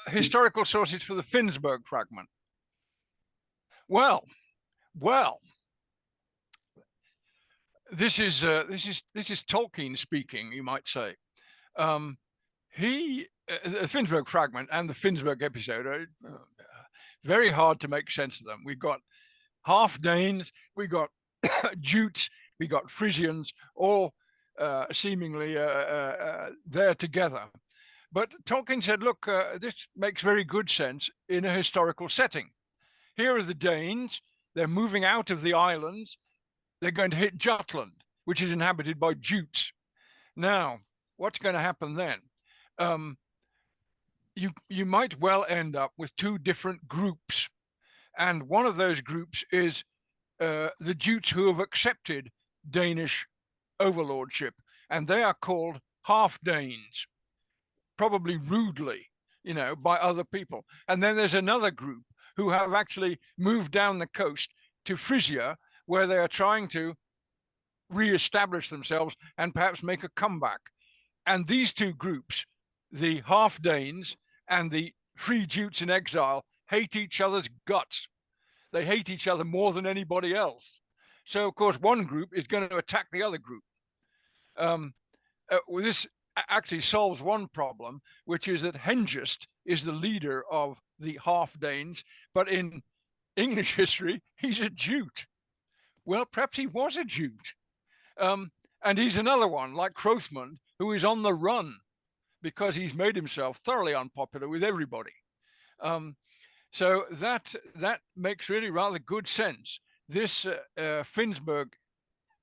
Historical sources for the Finnsburg fragment. Well, this is Tolkien speaking, you might say. The Finnsburg fragment and the Finnsburg episode are very hard to make sense of them. We've got half Danes, we got Jutes, we got Frisians, all seemingly there together. But Tolkien said, look, this makes very good sense in a historical setting. Here are the Danes, they're moving out of the islands, they're going to hit Jutland, which is inhabited by Jutes. Now, what's going to happen then? You might well end up with two different groups. And one of those groups is the Jutes who have accepted Danish overlordship, and they are called half Danes, probably rudely, by other people. And then there's another group who have actually moved down the coast to Frisia, where they are trying to re-establish themselves and perhaps make a comeback. And these two groups, the half Danes and the free Jutes in exile, hate each other's guts. They hate each other more than anybody else. So, of course, one group is going to attack the other group. This actually solves one problem, which is that Hengist is the leader of the half Danes, but in English history, he's a Jute. Well, perhaps he was a Jute. And he's another one, like Hrothmund, who is on the run because he's made himself thoroughly unpopular with everybody. So that makes really rather good sense. This Finnsburg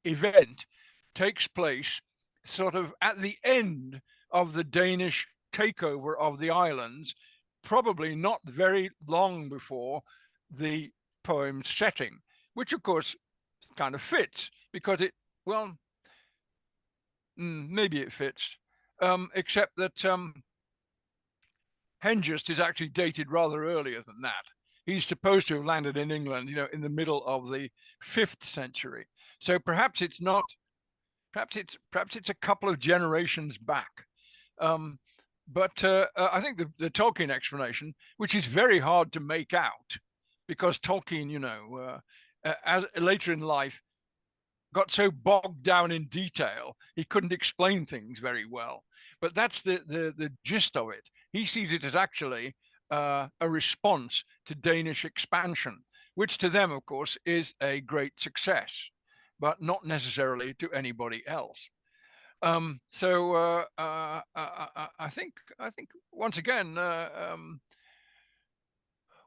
event takes place sort of at the end of the Danish takeover of the islands, probably not very long before the poem's setting, which of course kind of fits because maybe it fits, except that Hengist is actually dated rather earlier than that. He's supposed to have landed in England, in the middle of the 5th century. So perhaps it's not. Perhaps it's a couple of generations back. But I think the Tolkien explanation, which is very hard to make out, because Tolkien, as later in life, got so bogged down in detail he couldn't explain things very well. But that's the gist of it. He sees it as actually a response to Danish expansion, which to them, of course, is a great success, but not necessarily to anybody else. So I think once again,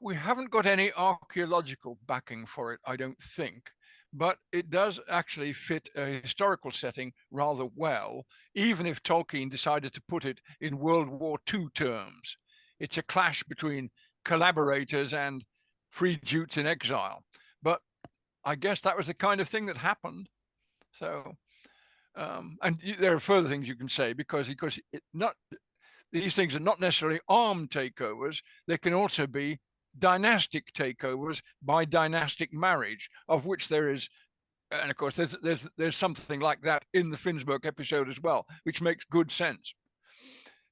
we haven't got any archaeological backing for it, I don't think, but it does actually fit a historical setting rather well, even if Tolkien decided to put it in World War II terms. It's a clash between collaborators and free Jutes in exile. But I guess that was the kind of thing that happened. So, and there are further things you can say because these things are not necessarily armed takeovers. They can also be dynastic takeovers by dynastic marriage, of which there is, and of course there's something like that in the Finnsburg episode as well, which makes good sense.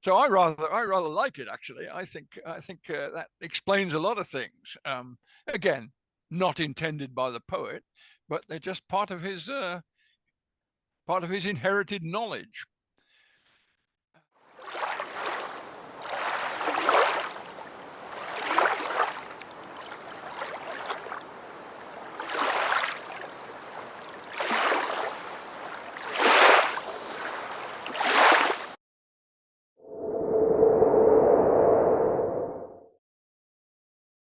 So I rather like it, actually. I think that explains a lot of things. Again, not intended by the poet, but they're just part of his inherited knowledge.